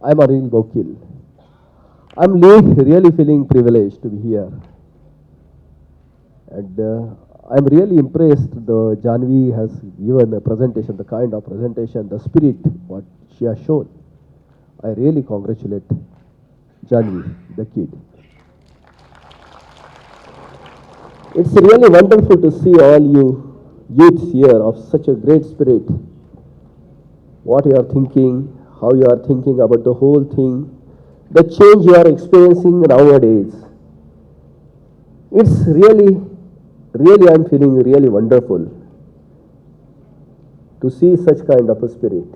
I'm Anil Bokil. I'm really feeling privileged to be here. And I'm really impressed the Janvi has given a presentation, the kind of presentation, the spirit, what she has shown. I really congratulate Janvi, the kid. It's really wonderful to see all you youths here of such a great spirit. What you are thinking, how you are thinking about the whole thing, the change you are experiencing nowadays. It's really I'm feeling really wonderful to see such kind of a spirit.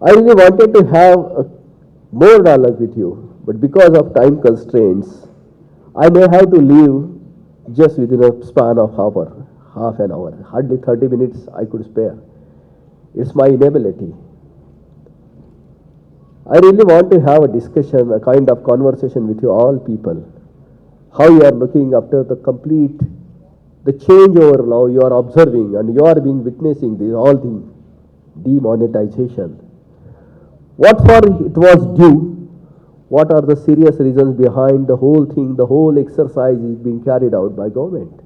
I really wanted to have a more dialogue with you, but because of time constraints, I may have to leave just within a span of half an hour. Hardly 30 minutes I could spare. It's my inability. I really want to have a discussion, a kind of conversation with you all people. How you are looking after the changeover now you are observing and you are being witnessing this all the demonetization. What for it was due? What are the serious reasons behind the whole thing? The whole exercise is being carried out by government.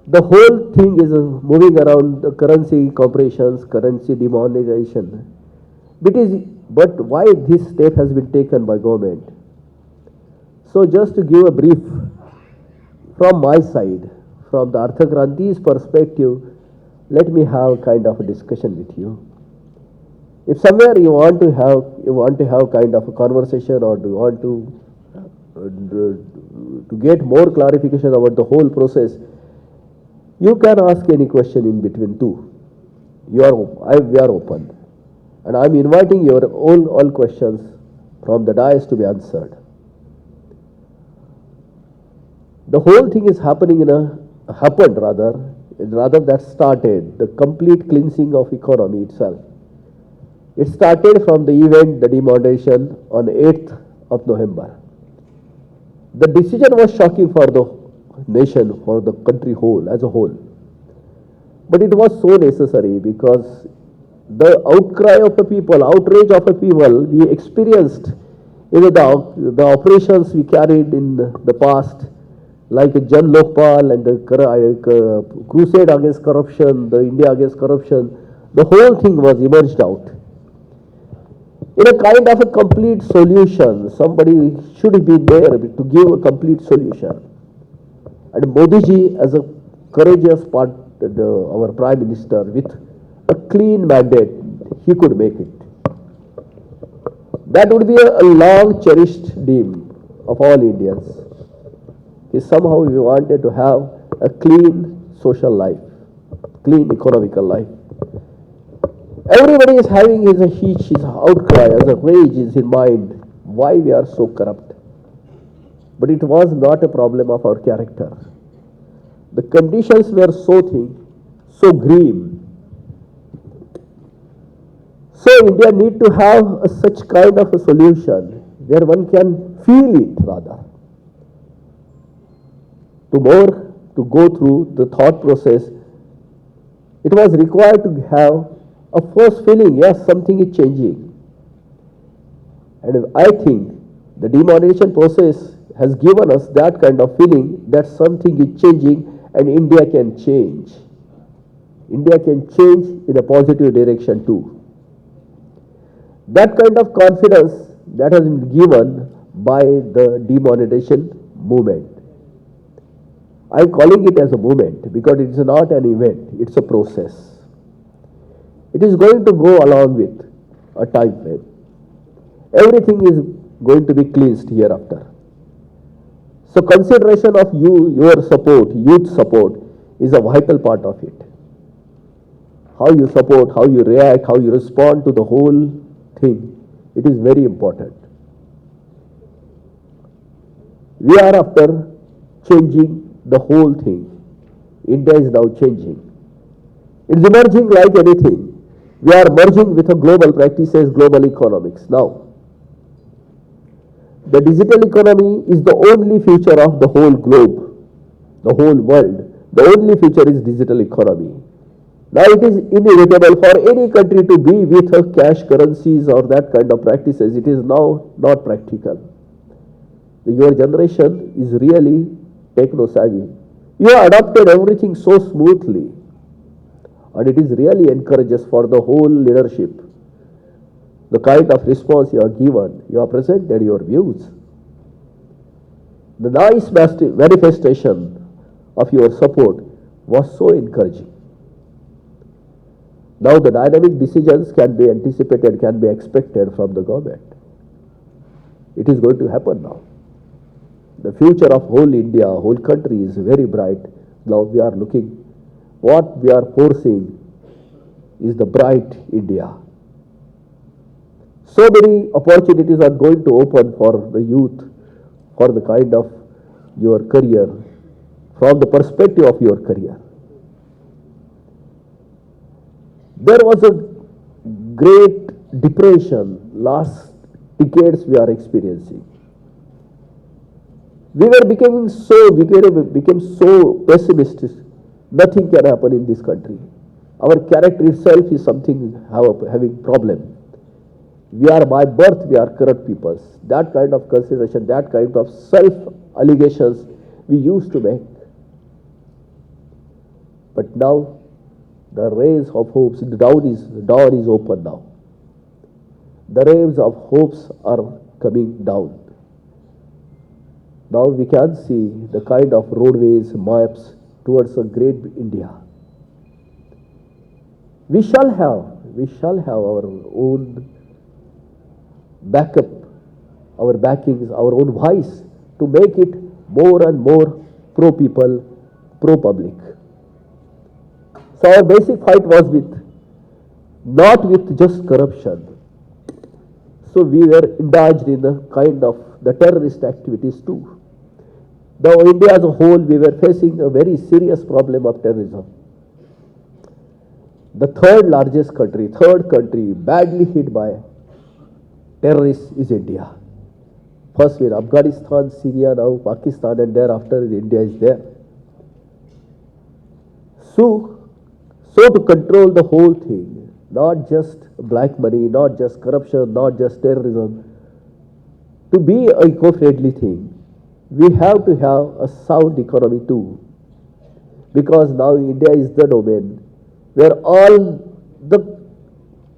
The whole thing is moving around the currency corporations, currency demonetization. But why this step has been taken by government? So just to give a brief from my side, from the Arthakranti's perspective, let me have kind of a discussion with you. If somewhere you want to have kind of a conversation or do you want to get more clarification about the whole process, you can ask any question in between too. We are open. And I am inviting your all questions from the dais to be answered. The whole thing is happened that started the complete cleansing of economy itself. It started from the event, the demonetization on 8th of November. The decision was shocking for the nation, for the country as a whole. But it was so necessary because the outcry of the people, outrage of the people we experienced in the operations we carried in the past, like Jan Lokpal and the crusade against corruption, the India against corruption, the whole thing was emerged out. In a kind of a complete solution, somebody should be there to give a complete solution. And Modi ji, as a courageous our Prime Minister, with a clean mandate, he could make it. That would be a long cherished dream of all Indians. Somehow we wanted to have a clean social life, clean economical life. Everybody is having his outcry, as a rage is in mind, why we are so corrupt. But it was not a problem of our character. The conditions were so grim. So India need to have such kind of a solution where one can feel it rather. To go through the thought process, it was required to have a first feeling, yes, something is changing. And I think the demonetization process has given us that kind of feeling that something is changing and India can change. India can change in a positive direction too. That kind of confidence that has been given by the demonetization movement. I am calling it as a movement because it is not an event, it's a process. It is going to go along with a time frame. Everything is going to be cleansed hereafter. So consideration of your support, youth support, is a vital part of it. How you support, how you react, how you respond to the whole thing, it is very important. We are after changing the whole thing. India is now changing. It is emerging like anything. We are merging with a global practices, global economics. Now, the digital economy is the only future of the whole globe, the whole world. The only future is digital economy. Now it is inevitable for any country to be with a cash currencies or that kind of practices. It is now not practical. Your generation is really techno savvy. You have adopted everything so smoothly, and it is really encourages for the whole leadership. The kind of response you have given, you have presented your views. The nice manifestation of your support was so encouraging. Now the dynamic decisions can be anticipated, can be expected from the government. It is going to happen now. The future of whole India, whole country is very bright. Now we are looking, what we are foreseeing is the bright India. So many opportunities are going to open for the youth, for the kind of your career, from the perspective of your career. There was a great depression last decades we are experiencing. We became so pessimistic. Nothing can happen in this country. Our character itself is something having problem. We are by birth, we are corrupt peoples. That kind of consideration, that kind of self-allegations we used to make. But now, the rays of hopes, the dawn is open now. The rays of hopes are coming down. Now we can see the kind of roadways, maps towards a great India. We shall have our own backup, our backings, our own voice to make it more and more pro-people, pro-public. So our basic fight was not with just corruption. So we were indulged in the kind of the terrorist activities too. Now India as a whole, we were facing a very serious problem of terrorism. The third country badly hit by terrorists is India. First in Afghanistan, Syria, now Pakistan, and thereafter India is there. So to control the whole thing, not just black money, not just corruption, not just terrorism, to be an eco-friendly thing, we have to have a sound economy too. Because now India is the domain where all the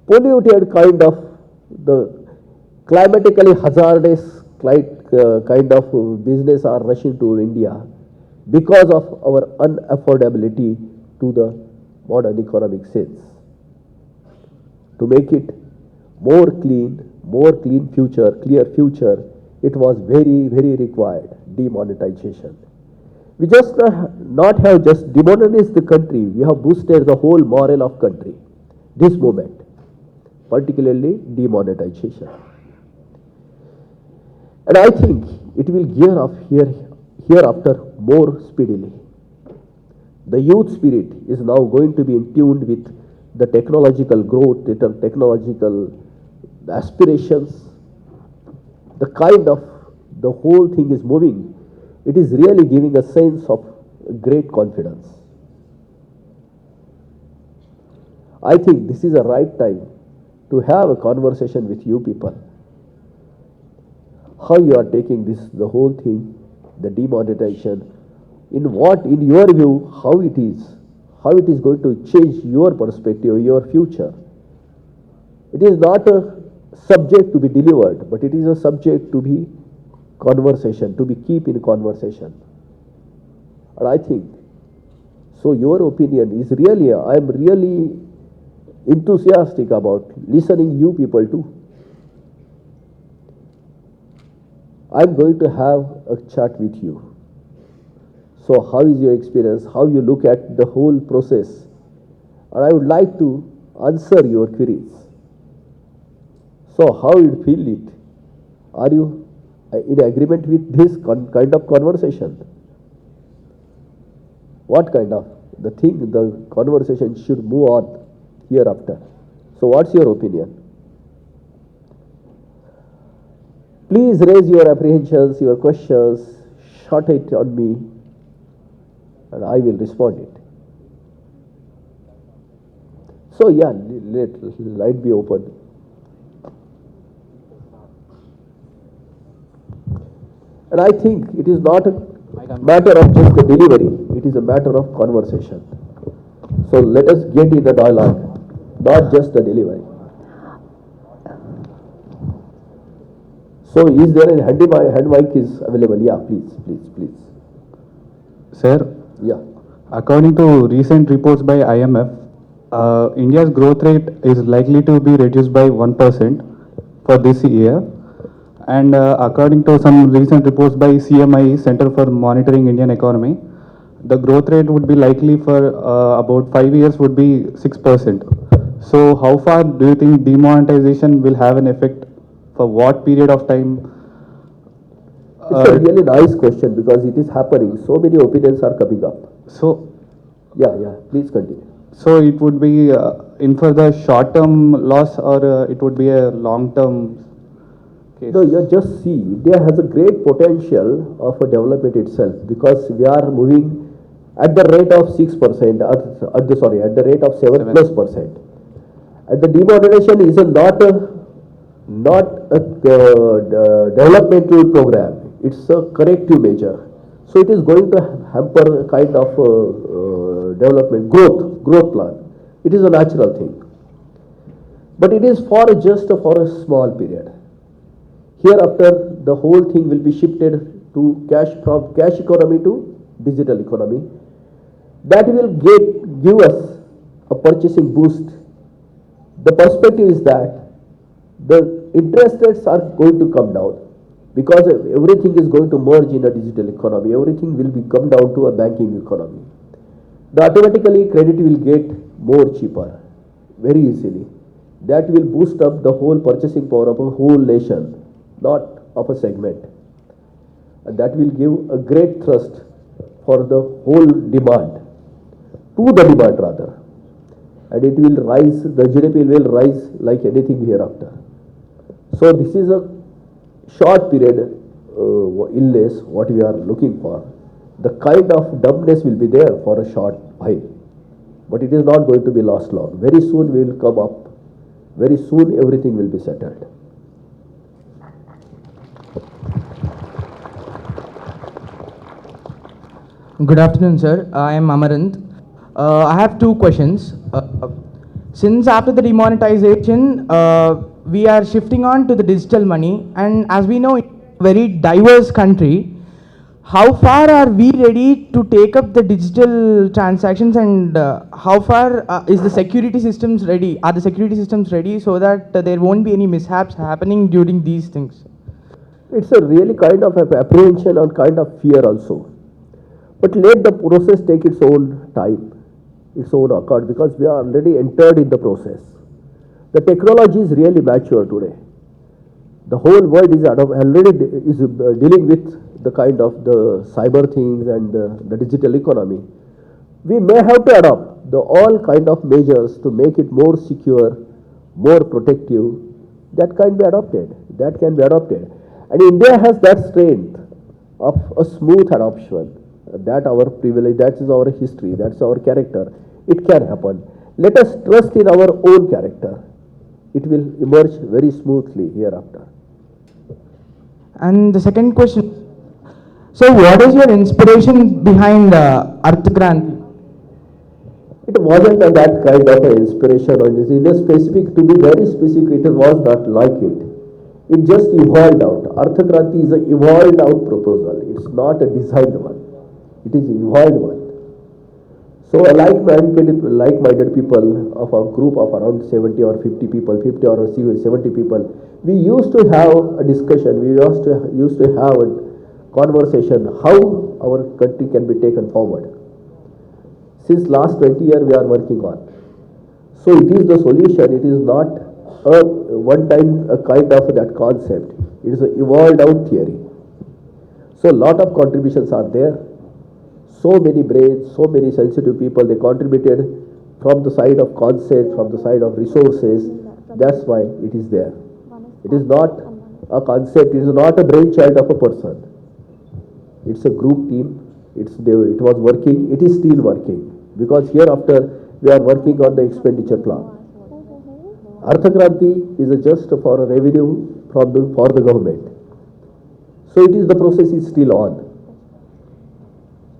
polluted kind of the climatically hazardous kind of business are rushing to India because of our unaffordability to the modern economic sense. To make it more clean future, clear future, it was very, very required, demonetization. We just not have just demonetized the country, we have boosted the whole morale of country. This movement, particularly demonetization. And I think it will gear up hereafter more speedily. The youth spirit is now going to be in tune with the technological growth, the technological aspirations, the kind of the whole thing is moving. It is really giving a sense of great confidence. I think this is a right time to have a conversation with you people. How you are taking the whole thing, the demonetization, in your view, how it is going to change your perspective, your future. It is not a subject to be delivered, but it is a subject to be conversation, to be keep in conversation. And I think, so your opinion is really, I am really enthusiastic about listening you people too. I am going to have a chat with you. So how is your experience? How you look at the whole process? And I would like to answer your queries. So how you feel it? Are you in agreement with this kind of conversation? What kind of the conversation should move on hereafter? So what's your opinion? Please raise your apprehensions, your questions, shout it on me, and I will respond it. So yeah, let light be open. And I think it is not a matter of just the delivery, it is a matter of conversation. So let us get in the dialogue, not just the delivery. So is there a hand mic is available? Yeah, please. Sir, Yeah. according to recent reports by IMF, India's growth rate is likely to be reduced by 1% for this year. And according to some recent reports by CMI, Center for Monitoring Indian Economy, the growth rate would be likely for about 5 years would be 6%. So how far do you think demonetization will have an effect? For what period of time? It's a really nice question because it is happening. So many opinions are coming up. So Yeah, please continue. So it would be in for the short-term loss, or it would be a long-term case? No, you just see, India has a great potential of a development itself because we are moving at the rate of 6%, at the rate of 7+%. And the demonetization is not a developmental program. It's a corrective measure. So it is going to hamper a kind of development growth plan. It is a natural thing. But it is for a small period. Hereafter, the whole thing will be shifted to from cash economy to digital economy. That will give us a purchasing boost. The perspective is that the interest rates are going to come down because everything is going to merge in a digital economy. Everything will come down to a banking economy. Automatically credit will get more cheaper very easily. That will boost up the whole purchasing power of a whole nation, not of a segment. And that will give a great thrust for the whole demand, to the demand rather. And it will rise, the GDP will rise like anything hereafter. So this is a short period illness what we are looking for. The kind of dumbness will be there for a short while, but it is not going to be last long. Very soon we will come up. Very soon everything will be settled. Good afternoon, sir. I am Amarant. I have two questions. Since after the demonetization, we are shifting on to the digital money, and as we know, it's a very diverse country. How far are we ready to take up the digital transactions, and how far is the security systems ready? Are the security systems ready so that there won't be any mishaps happening during these things? It's a really kind of apprehension and kind of fear also. But let the process take its own time, its own accord, because we are already entered in the process. The technology is really mature today. The whole world is already dealing with the kind of the cyber things and the digital economy. We may have to adopt the all kind of measures to make it more secure, more protective. That can be adopted. And India has that strength of a smooth adoption. That our privilege, that is our history, that's our character. It can happen. Let us trust in our own character. It will emerge very smoothly hereafter. And the second question, so what is your inspiration behind Arthakranti? It wasn't that kind of an inspiration or in a specific, to be very specific, it was not like it. It just evolved out. Arthakranti is an evolved out proposal. It's not a designed one. It is evolved one. So like-minded people of a group of around 70 or 50 people, 50 or 70 people, we used to have a discussion, we used to have a conversation how our country can be taken forward. Since last 20 years we are working on. So it is the solution, it is not a one time a kind of that concept. It is an evolved out theory. So a lot of contributions are there. So many brains, so many sensitive people, they contributed from the side of concept, from the side of resources. That's why it is there. It is not a concept, it is not a brainchild of a person. It's a group team. It was working, it is still working. Because hereafter, we are working on the expenditure plan. Arthakranti is just for a revenue from for the government. So it is, the process is still on.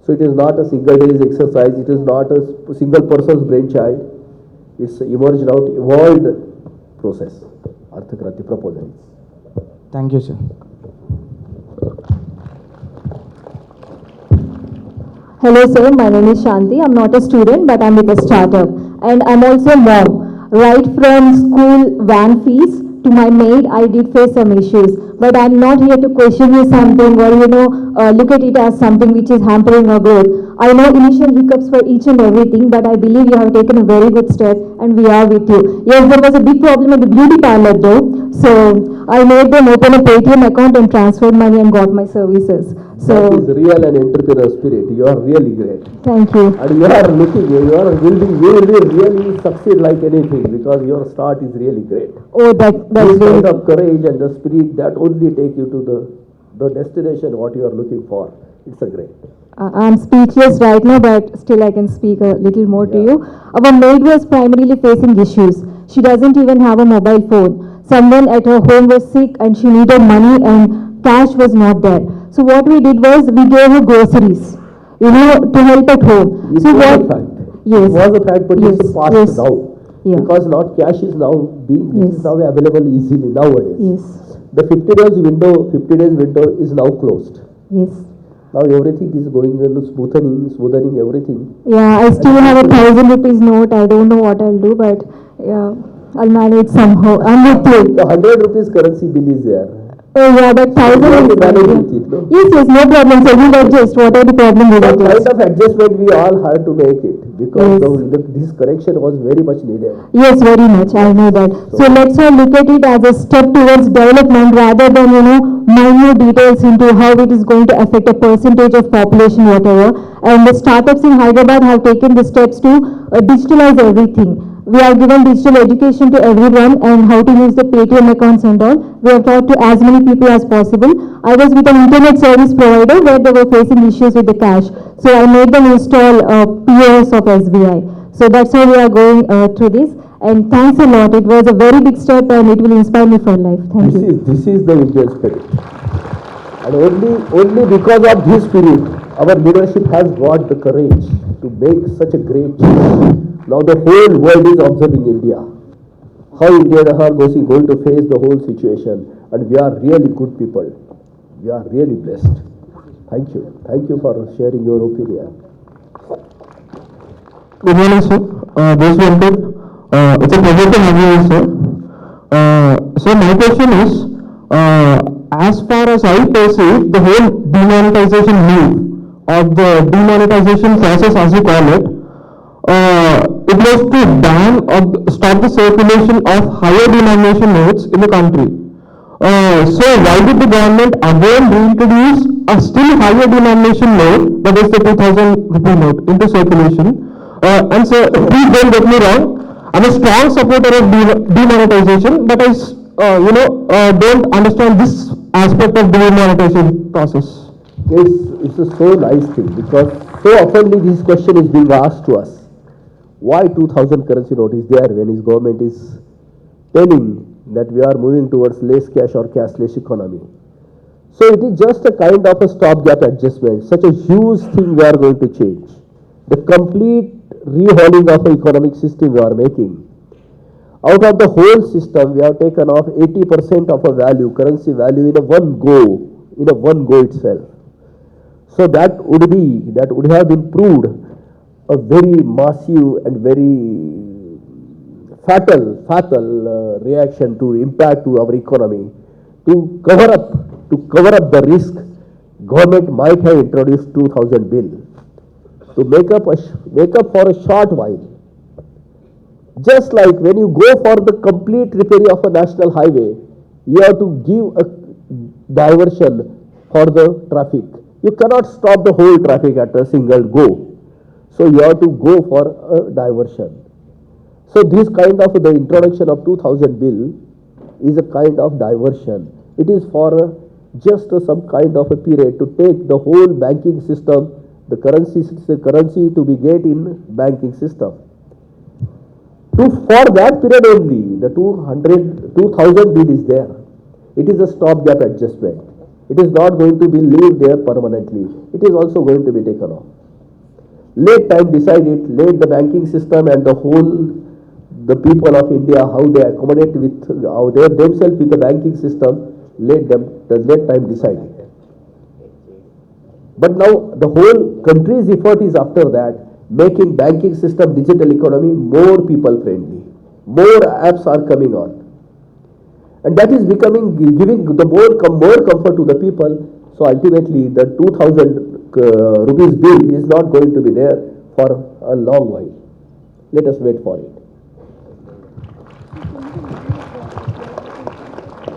So it is not a single day's exercise, it is not a single person's brainchild. It's emerged out, evolved process. Arthakranti proposals. Thank you, sir. Hello sir, my name is Shanti. I'm not a student, but I'm with a startup. And I'm also a mom. Right from school van fees to my maid, I did face some issues. But I'm not here to question you something or, look at it as something which is hampering our growth. I know initial hiccups for each and everything, but I believe you have taken a very good step and we are with you. Yes, there was a big problem at the beauty parlor though. So I made them open a Paytm account and transferred money and got my services. So that is real and entrepreneur spirit. You are really great. thank you. And you are looking, you will really succeed like anything, because your start is really great. Oh, that's This great. kind of courage and the spirit that only take you to the destination what you are looking for. It's a great. I'm speechless right now, but still I can speak a little more to Yeah. you. Our maid was primarily facing issues. She doesn't even have a mobile phone. Someone at her home was sick and she needed money and cash was not there. So what we did was we gave her groceries, to help at home. It So was what? a fact. Yes. It was a fact, but Yes, it's past yes. now. Yeah. Because not cash is now being, it Yes. is now available easily nowadays. Yes, The 50 days window is now closed. yes. Now everything is going on smoothening everything. Yeah, I still have a 1,000 rupees note. I don't know what I'll do, but yeah, I'll manage somehow. I'm with you. The 100 rupees currency bill is there. Oh yeah, that 1,000 You have to manage is. with it, no? Yes, no problem. So we'll adjust. What are the problem with That adjust? kind of adjustment we all had to make it, because Yes. this correction was very much needed. Yes, very much. I know that. So let's all look at it as a step towards development rather than, minute details into how it is going to affect a percentage of population, whatever. And the startups in Hyderabad have taken the steps to digitalize everything. We have given digital education to everyone and how to use the Paytm accounts and all. We have taught to as many people as possible. I was with an internet service provider where they were facing issues with the cash. So I made them install POS of SBI. So that's how we are going through this. And thanks a lot. It was a very big step and it will inspire me for life. Thank you. This is the Indian spirit. And only because of this spirit, our leadership has got the courage to make such a great change. Now the whole world is observing India. How India are going to face the whole situation. And we are really good people. We are really blessed. Thank you. Thank you for sharing your opinion. Good morning, sir. This is good. It's a pleasure to have you, sir. So my question is, as far as I perceive, the whole demonetization move or the demonetization process, as you call it, it was to ban or stop the circulation of higher denomination notes in the country. So why did the government again reintroduce a still higher denomination note, that is the 2,000 rupee note, into circulation? And so, please don't get me wrong, I'm a strong supporter of demonetization, but I don't understand this aspect of the demonetization process. It's a so nice thing, because so oftenly this question is being asked to us. Why 2,000 currency note is there when his government is telling that we are moving towards less cash or cashless economy? So it is just a kind of a stopgap adjustment. Such a huge thing we are going to change. The complete rehauling of the economic system we are making. Out of the whole system, we have taken off 80% of a value, currency value in a one go itself. So that would have been proved a very massive and very fatal reaction to impact to our economy. To cover up the risk, government might have introduced 2,000 bill to make up for a short while. Just like when you go for the complete repair of a national highway, you have to give a diversion for the traffic. You cannot stop the whole traffic at a single go. So you have to go for a diversion. So this kind of the introduction of 2,000 bill is a kind of diversion. It is for just some kind of a period to take the whole banking system, the currency to be get in banking system. For that period only, the 2000 bill is there. It is a stopgap adjustment. It is not going to be leave there permanently. It is also going to be taken off. Let time decide it. Let the banking system and the people of India, how they accommodate with, how they themselves with the banking system, let time decide it. But now the whole country's effort is after that, making banking system, digital economy more people friendly. More apps are coming on. And that is giving the more comfort to the people. So ultimately the 2000 rupees bill is not going to be there for a long while. Let us wait for it.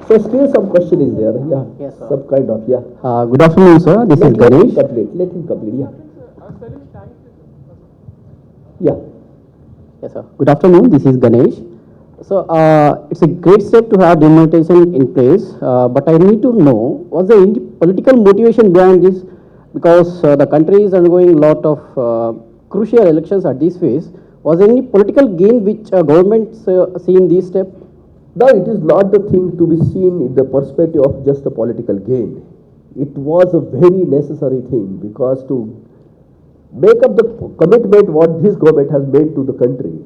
So still some question is there, yeah. Yes, sir. Some kind of, yeah. Good afternoon, sir. This is Ganesh. Let him complete, yeah. Yeah. Yes, sir. Good afternoon. This is Ganesh. So, it's a great step to have demonetization in place, but I need to know what's the political motivation behind this, because the country is undergoing a lot of crucial elections at this phase. Was there any political gain which government see in this step? Now it is not the thing to be seen in the perspective of just a political gain. It was a very necessary thing, because to make up the commitment what this government has made to the country,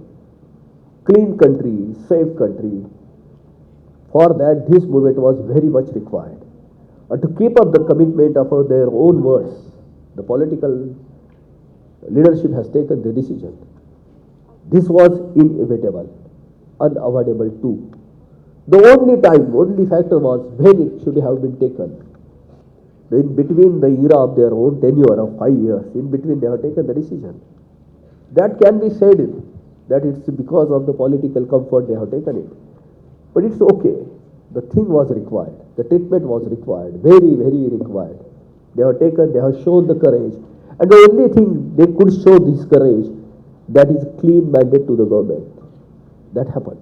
clean country, safe country, for that this movement was very much required. And to keep up the commitment of their own words, the political leadership has taken the decision. This was inevitable, unavoidable too. The only factor was when it should have been taken. In between the era of their own tenure of 5 years, in between they have taken the decision. That can be said that it's because of the political comfort they have taken it. But it's okay. The thing was required. The treatment was required. Very, very required. They have shown the courage. And the only thing they could show this courage, that is clean mandate to the government. That happened.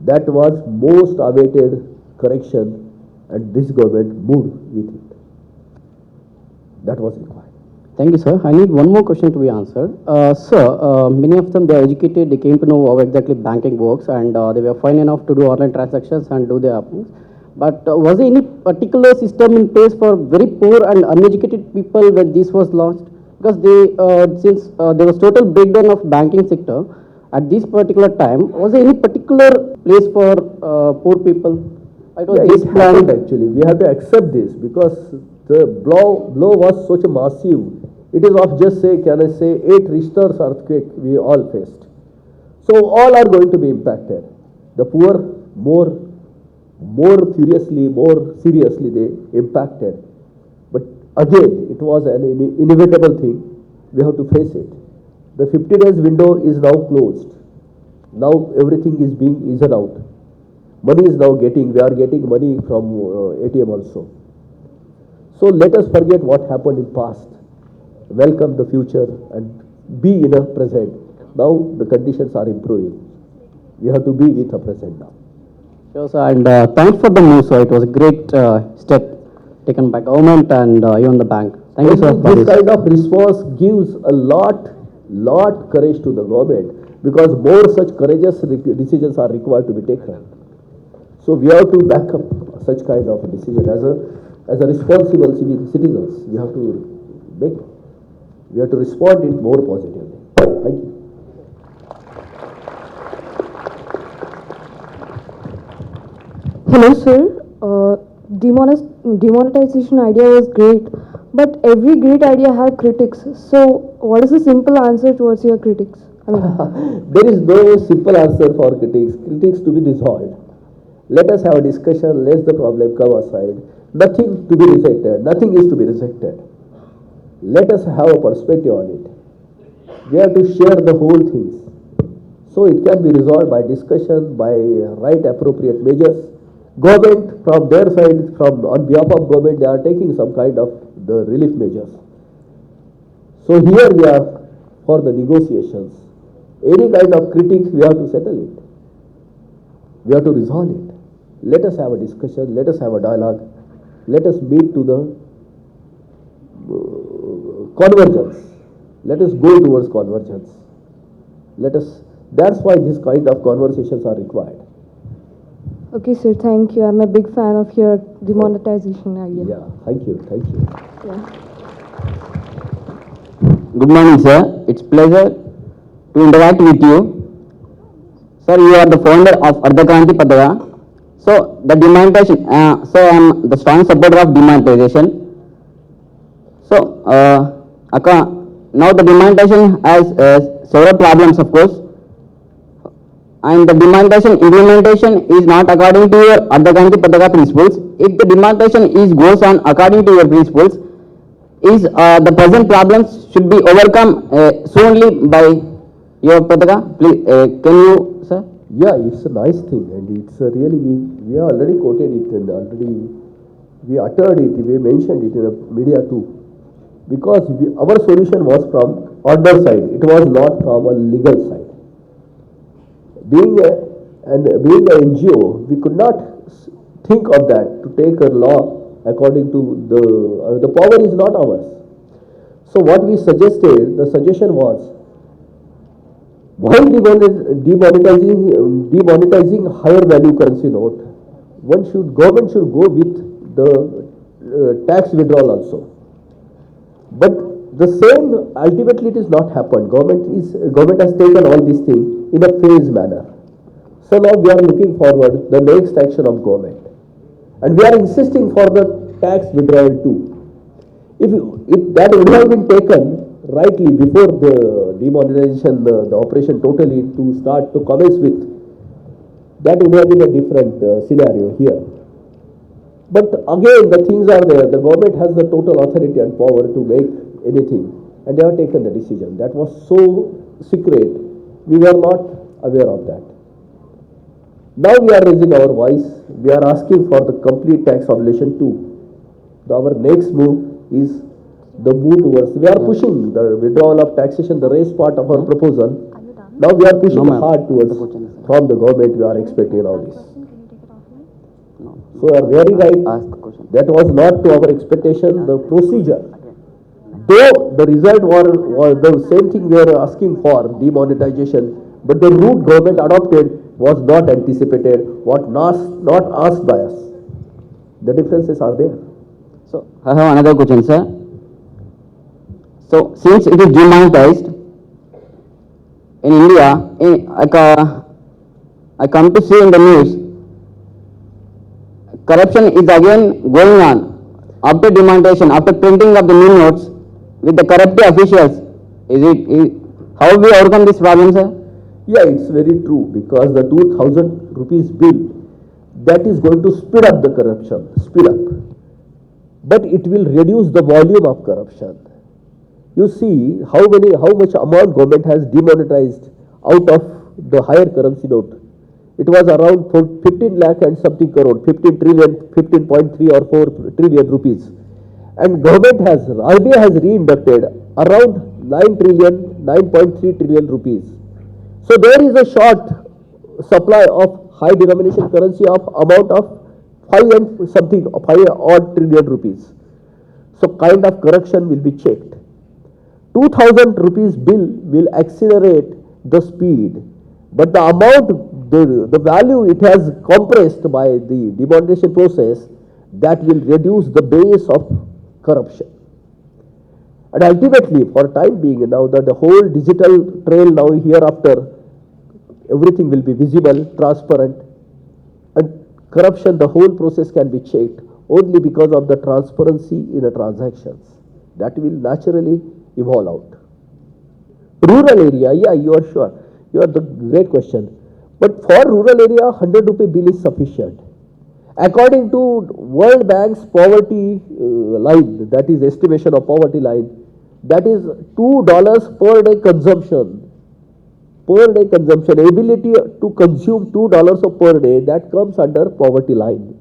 That was most awaited correction, and this government moved with it. That was required. Thank you, sir. I need one more question to be answered. Sir, many of them, they are educated, they came to know how exactly banking works, and they were fine enough to do online transactions and do their things. But was there any particular system in place for very poor and uneducated people when this was launched? Because since there was total breakdown of banking sector at this particular time, was there any particular place for poor people? It was this happened actually. We have to accept this, because the blow was such a massive. It is of just say, can I say, 8 Richter's earthquake we all faced. So all are going to be impacted. The poor more furiously, more seriously they impacted. But again, it was an inevitable thing. We have to face it. The 50 days window is now closed. Now everything is being eased out. Money is now we are getting money from ATM also. So let us forget what happened in past. Welcome the future and be in a present. Now the conditions are improving. We have to be with the present now. Sure, sir. And thanks for the news, sir. It was a great step taken by government and even the bank. Thank you, sir. This kind of response gives a lot courage to the government, because more such courageous decisions are required to be taken. So we have to back up such kind of a decision as a responsible citizens. We have to respond it more positively. Thank you. Hello, sir. Demonetization idea was great, but every great idea have critics. So, what is the simple answer towards your critics? There is no simple answer for critics. Critics to be resolved. Let us have a discussion. Let the problem come aside. Nothing to be rejected. Nothing is to be rejected. Let us have a perspective on it. We have to share the whole things. So it can be resolved by discussion, by right appropriate measures. Government from their side, on behalf of government, they are taking some kind of the relief measures. So here we are for the negotiations. Any kind of critique, we have to settle it. We have to resolve it. Let us have a discussion. Let us have a dialogue. Let us meet to the convergence. Let us go towards convergence. Let us That's why this kind of conversations are required. Okay, sir, thank you. I'm a big fan of your demonetization idea. Yeah, thank you, thank you. Good morning, sir. It's pleasure to interact with you. Sir, you are the founder of Ardhakanti Padaga. So, the demonetization, so I am the strong supporter of demonetization. So, now the demonetization has several problems, of course. And the demonetization implementation is not according to your Ardhakanti Padaga principles. If the demonetization goes on according to your principles, is the present problems should be overcome soonly by your Padaga? Please, can you, sir? Yeah, it's a nice thing, and it's really, we have already quoted it, and already we uttered it, we mentioned it in the media too. Because our solution was from order side, it was not from a legal side. Being an NGO, we could not think of that to take a law according to the power is not ours. So what we suggested, the suggestion was, while demonetizing higher value currency note, government should go with the tax withdrawal also. But the same ultimately it is not happened. Government has taken all these things in a phased manner. So now we are looking forward the next action of government, and we are insisting for the tax withdrawal too. If that would have been taken rightly before the demonetization, the operation totally to start to commence with, that would have been a different scenario here. But again, the things are there. The government has the total authority and power to make anything, and they have taken the decision. That was so secret, we were not aware of that. Now we are raising our voice. We are asking for the complete tax abolition too. Our next move is the move towards, we are pushing the withdrawal of taxation, the raise part of our proposal. Now we are pushing hard towards, from the government we are expecting all this. So you are very right, that was not to our expectation, the procedure. Though the result was the same thing we are asking for, demonetization, but the route government adopted was not anticipated, not asked by us. The differences are there. So, I have another question, sir. So, since it is demonetized in India, I come to see in the news, corruption is again going on after demonetization, after printing of the new notes with the corrupt officials. How we overcome this problem, sir? Yeah, it's very true, because the 2000 rupees bill, that is going to speed up the corruption, speed up. But it will reduce the volume of corruption. You see how much amount government has demonetized out of the higher currency note. It was around 15 lakh and something crore, 15 trillion, 15.3 or 4 trillion rupees. And government has, RBI has reinducted around 9.3 trillion rupees. So there is a short supply of high denomination currency of amount of 5 odd trillion rupees. So kind of correction will be checked. 2000 rupees bill will accelerate the speed, but the amount, the value it has compressed by the demonetization process, that will reduce the base of corruption. And ultimately, for time being, now that the whole digital trail now hereafter, everything will be visible, transparent, and corruption, the whole process can be checked only because of the transparency in the transactions. That will naturally evolve out. Rural area, yeah, you are sure. You are the great question. But for rural area, 100 rupee bill is sufficient. According to World Bank's poverty line, that is estimation of poverty line, that is $2 per day consumption. Per day consumption, ability to consume $2 per day, that comes under poverty line.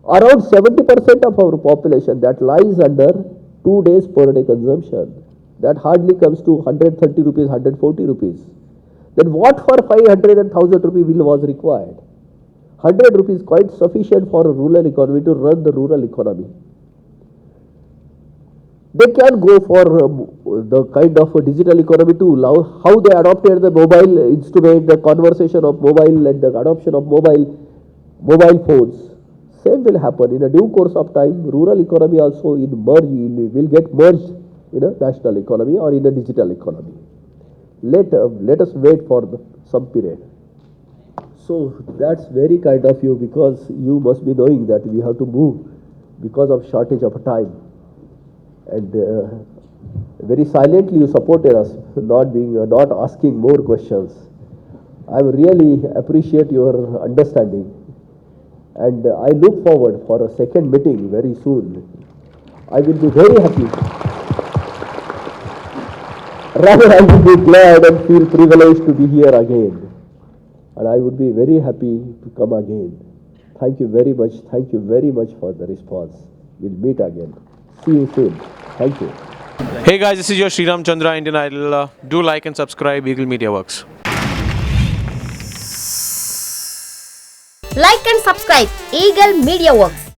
Around 70% of our population that lies under 2 days per day consumption. That hardly comes to 130 rupees, 140 rupees. Then what for 500 and 1000 rupee bill was required? 100 rupees quite sufficient for a rural economy to run the rural economy. They can go for the kind of a digital economy too. How they adopted the mobile instrument, the conversation of mobile and the adoption of mobile phones. Same will happen in a due course of time. Rural economy also will get merged in a national economy or in a digital economy. Let us wait for some period. So that's very kind of you, because you must be knowing that we have to move because of shortage of time. And very silently you supported us, not asking more questions. I really appreciate your understanding, and I look forward for a second meeting very soon. I will be very happy. Rather, I will be glad and feel privileged to be here again, and I would be very happy to come again. Thank you very much. Thank you very much for the response. We'll meet again. See you soon. Thank you. Hey guys, this is your Sriram Chandra, Indian Idol. Do like and subscribe Eagle Media Works. Like and subscribe Eagle Media Works.